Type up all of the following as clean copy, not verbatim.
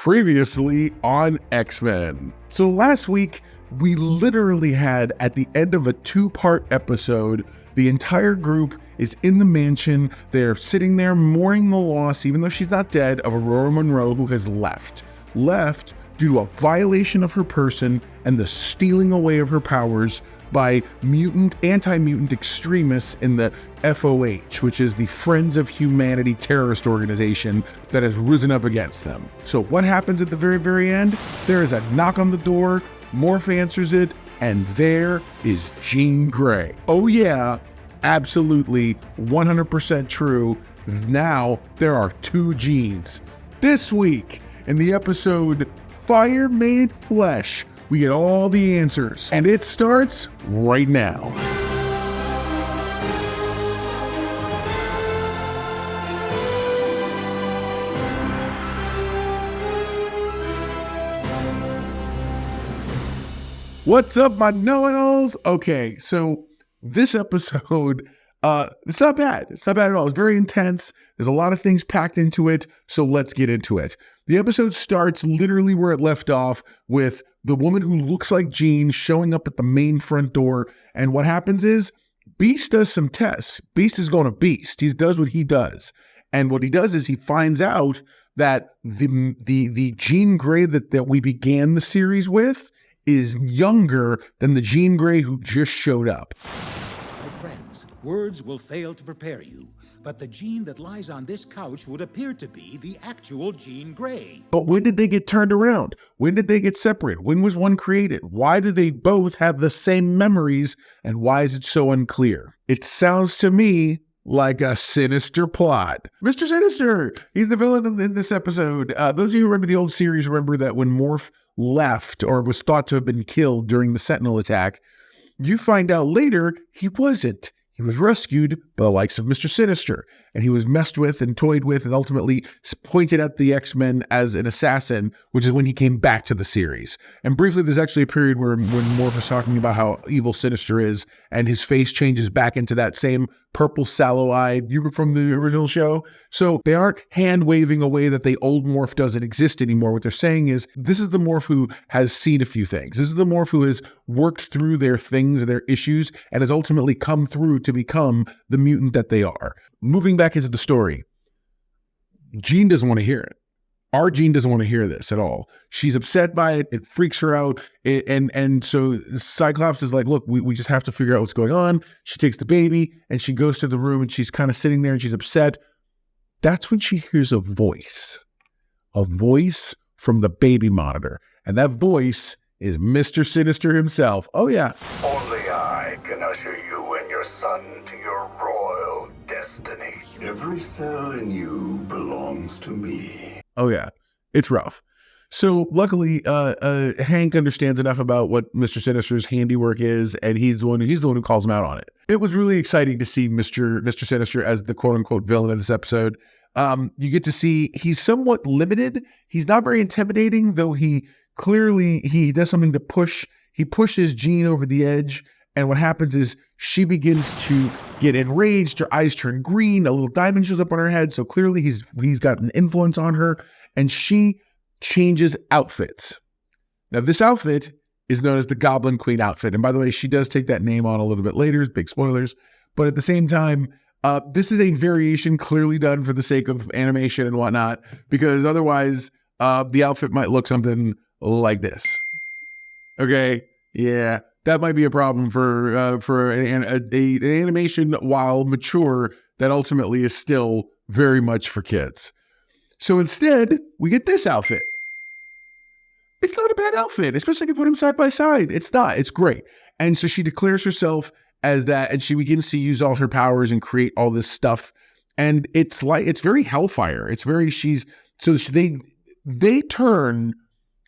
Previously on X-Men. So last week, we literally had, at the end of a two-part episode, the entire group is in the mansion. They're sitting there mourning the loss, even though she's not dead, of Aurora Monroe, who has left due to a violation of her person and the stealing away of her powers by anti-mutant extremists in the FOH, which is the Friends of Humanity terrorist organization that has risen up against them. So what happens at the very, very end? There is a knock on the door, Morph answers it, and there is Jean Grey. Oh yeah, absolutely, 100% true. Now there are two Jeans. This week, in the episode Fire Made Flesh, we get all the answers, and it starts right now. What's up, my know-it-alls? Okay, so this episode, it's not bad. It's not bad at all. It's very intense. There's a lot of things packed into it, so let's get into it. The episode starts literally where it left off, with the woman who looks like Jean showing up at the main front door. And what happens is Beast does some tests. Beast is going to Beast. He does what he does. And what he does is he finds out that the Jean Grey that we began the series with is younger than the Jean Grey who just showed up. My friends, words will fail to prepare you, but the Jean that lies on this couch would appear to be the actual Jean Grey. But when did they get turned around? When did they get separated? When was one created? Why do they both have the same memories? And why is it so unclear? It sounds to me like a sinister plot. Mr. Sinister, he's the villain in this episode. Those of you who remember the old series remember that when Morph left, or was thought to have been killed during the Sentinel attack, you find out later he wasn't. He was rescued by the likes of Mr. Sinister, and he was messed with and toyed with and ultimately pointed at the X-Men as an assassin, which is when he came back to the series. And briefly, there's actually a period where when Morph was talking about how evil Sinister is, and his face changes back into that same purple sallow-eyed, you were from the original show? So they aren't hand-waving away that the old Morph doesn't exist anymore. What they're saying is, this is the Morph who has seen a few things. This is the Morph who has worked through their things, their issues, and has ultimately come through to become the mutant that they are. Moving back into the story, Jean doesn't want to hear it. Our Jean doesn't want to hear this at all. She's upset by it. It freaks her out. And so Cyclops is like, look, we just have to figure out what's going on. She takes the baby and she goes to the room and she's kind of sitting there and she's upset. That's when she hears a voice from the baby monitor. And that voice is Mr. Sinister himself. Oh, yeah. Only I can usher you and your son to your royal destiny. Every cell in you belongs to me. Oh, yeah. It's rough. So luckily, Hank understands enough about what Mr. Sinister's handiwork is, and he's the one who calls him out on it. It was really exciting to see Mr. Sinister as the quote-unquote villain of this episode. You get to see he's somewhat limited. He's not very intimidating, though he does something to push. He pushes Jean over the edge, and what happens is she begins to get enraged. Her eyes turn green. A little diamond shows up on her head. So clearly he's got an influence on her, and she changes outfits. Now this outfit is known as the Goblin Queen outfit. And by the way, she does take that name on a little bit later, big spoilers. But at the same time, this is a variation clearly done for the sake of animation and whatnot, because otherwise the outfit might look something like this. Okay. Yeah. That might be a problem for an animation, while mature, that ultimately is still very much for kids. So instead, we get this outfit. It's not a bad outfit, especially if you put them side by side. It's not. It's great. And so she declares herself as that, and she begins to use all her powers and create all this stuff. And it's very Hellfire. They turn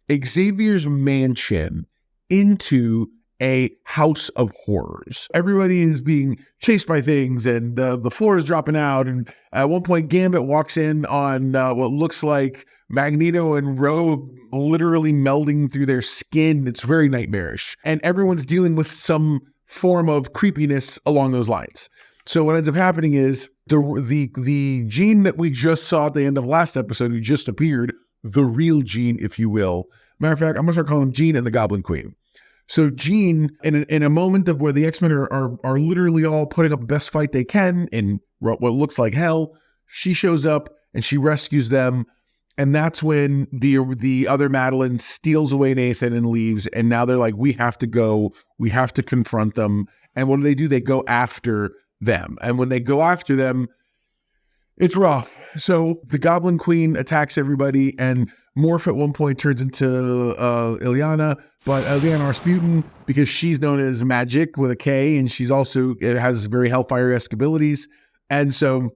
Xavier's mansion into a house of horrors. Everybody is being chased by things, and the floor is dropping out. And at one point, Gambit walks in on what looks like Magneto and Rogue literally melding through their skin. It's very nightmarish. And everyone's dealing with some form of creepiness along those lines. So what ends up happening is the Jean that we just saw at the end of last episode, who just appeared, the real Jean, if you will. Matter of fact, I'm going to start calling him Jean and the Goblin Queen. So Jean, in a moment of where the X-Men are literally all putting up the best fight they can in what looks like hell, she shows up and she rescues them. And that's when the other Madeline steals away Nathan and leaves. And now they're like, we have to go. We have to confront them. And what do? They go after them. And when they go after them, it's rough. So the Goblin Queen attacks everybody, and Morph at one point turns into Ilyana, but Ilyana Rasputin, because she's known as Magic with a K, and she's also has very Hellfire-esque abilities. And so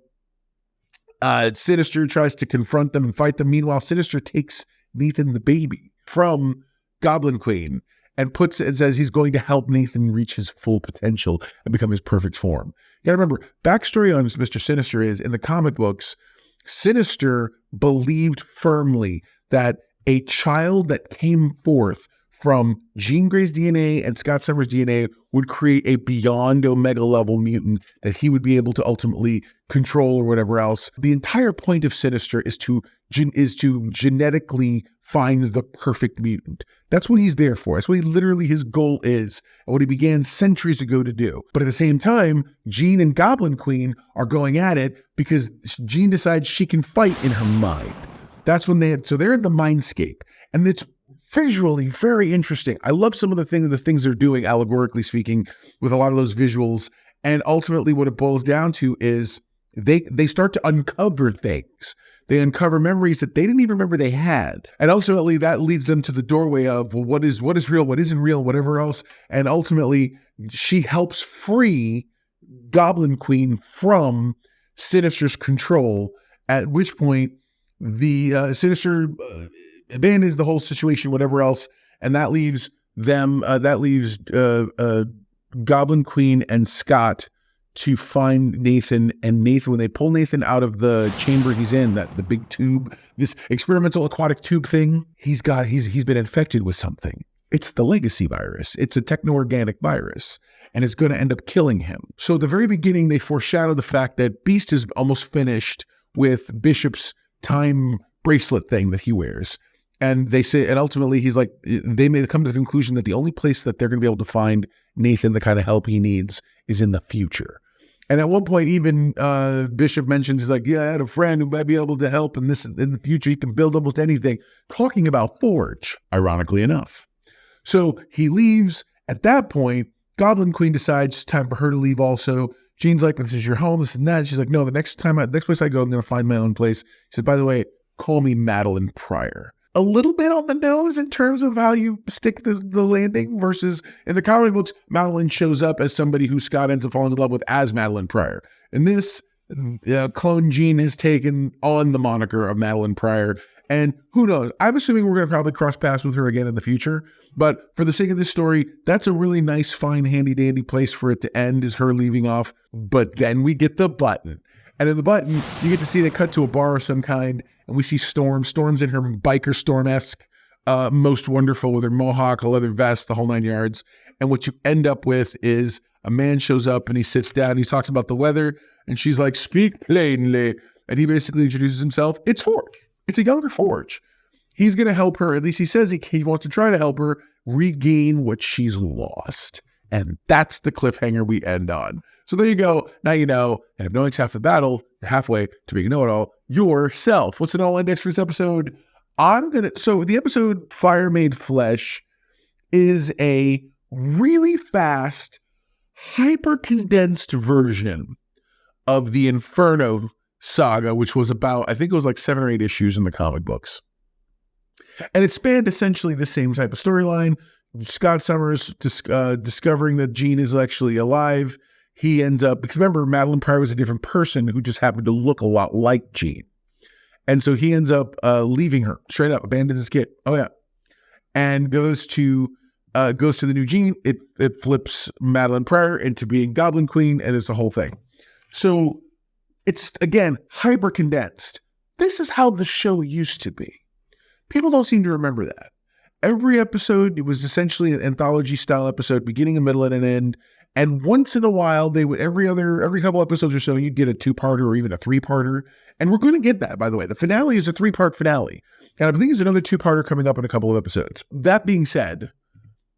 Sinister tries to confront them and fight them. Meanwhile, Sinister takes Nathan the baby from Goblin Queen and puts it and says he's going to help Nathan reach his full potential and become his perfect form. You gotta remember, backstory on Mr. Sinister is, in the comic books, Sinister believed firmly that a child that came forth from Jean Grey's DNA and Scott Summers' DNA would create a beyond Omega level mutant that he would be able to ultimately control or whatever else. The entire point of Sinister is to genetically find the perfect mutant. That's what he's there for. That's what his goal is, and what he began centuries ago to do. But at the same time, Jean and Goblin Queen are going at it because Jean decides she can fight in her mind. That's when so they're in the mindscape, and it's visually very interesting. I love some of the things they're doing, allegorically speaking, with a lot of those visuals. And ultimately what it boils down to is they start to uncover things. They uncover memories that they didn't even remember they had. And ultimately that leads them to the doorway of, well, what is real, what isn't real, whatever else. And ultimately she helps free Goblin Queen from Sinister's control, at which point the Sinister abandons the whole situation, whatever else. And that leaves Goblin Queen and Scott to find Nathan. And Nathan, when they pull Nathan out of the chamber he's in, the big tube, this experimental aquatic tube thing, he's been infected with something. It's the legacy virus. It's a techno-organic virus, and it's going to end up killing him. So at the very beginning, they foreshadow the fact that Beast is almost finished with Bishop's time bracelet thing that he wears. And they say, and ultimately he's like, they may come to the conclusion that the only place that they're going to be able to find Nathan the kind of help he needs is in the future. And at one point, even Bishop mentions, he's like, yeah, I had a friend who might be able to help in the future. He can build almost anything. Talking about Forge, ironically enough. So he leaves. At that point, Goblin Queen decides it's time for her to leave also. Jean's like, this is your home, this and that. And she's like, no, the next place I go, I'm going to find my own place. She said, by the way, call me Madeline Pryor. A little bit on the nose in terms of how you stick the landing versus in the comic books, Madeline shows up as somebody who Scott ends up falling in love with as Madeline Pryor. And this clone Jean has taken on the moniker of Madeline Pryor. And who knows? I'm assuming we're going to probably cross paths with her again in the future. But for the sake of this story, that's a really nice, fine, handy-dandy place for it to end, is her leaving off. But then we get the button. And in the button, you get to see they cut to a bar of some kind, and we see Storm. Storm's in her biker Storm-esque, most wonderful, with her mohawk, a leather vest, the whole 9 yards. And what you end up with is a man shows up and he sits down, he talks about the weather, and she's like, speak plainly. And he basically introduces himself. It's Forge. It's a younger Forge. He's going to help her, at least he says he wants to try to help her regain what she's lost. And that's the cliffhanger we end on. So there you go. Now you know. And if knowing's half the battle, you're halfway to being know-it-all yourself. What's an all index for this episode? So the episode Fire Made Flesh is a really fast, hyper-condensed version of the Inferno saga, which was about, I think it was like 7 or 8 issues in the comic books. And it spanned essentially the same type of storyline. Scott Summers discovering that Jean is actually alive. He ends up, because remember, Madeline Pryor was a different person who just happened to look a lot like Jean. And so he ends up leaving her, straight up, abandons his kid. Oh yeah. And goes to the new Jean. It flips Madeline Pryor into being Goblin Queen, and it's the whole thing. So it's, again, hyper condensed. This is how the show used to be. People don't seem to remember that. Every episode, it was essentially an anthology style episode, beginning, a middle, and an end. And once in a while, they would every couple episodes or so, you'd get a 2-parter or even a 3-parter. And we're going to get that, by the way. The finale is a 3-part finale. And I believe there's another 2-parter coming up in a couple of episodes. That being said,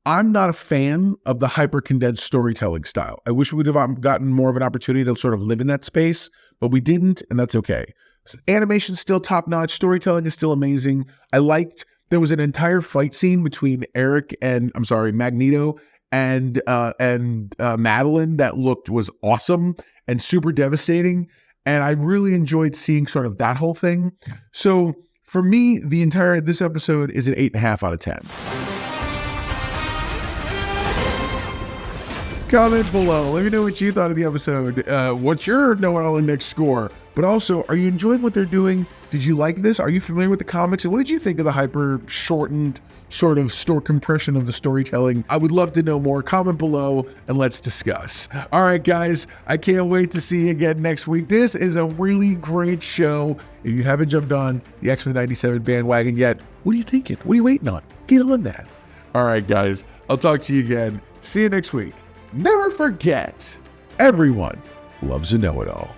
I'm not a fan of the hyper-condensed storytelling style. I wish we would have gotten more of an opportunity to sort of live in that space, but we didn't, and that's okay. So animation's still top-notch. Storytelling is still amazing. There was an entire fight scene between Magneto and Madeline that was awesome and super devastating. And I really enjoyed seeing sort of that whole thing. So for me, this episode is an 8.5 out of 10. Comment below. Let me know what you thought of the episode. What's your Know-It-All Index score? But also, are you enjoying what they're doing? Did you like this? Are you familiar with the comics? And what did you think of the hyper-shortened sort of compression of the storytelling? I would love to know more. Comment below and let's discuss. All right, guys. I can't wait to see you again next week. This is a really great show. If you haven't jumped on the X-Men 97 bandwagon yet, what are you thinking? What are you waiting on? Get on that. All right, guys. I'll talk to you again. See you next week. Never forget, everyone loves a know-it-all.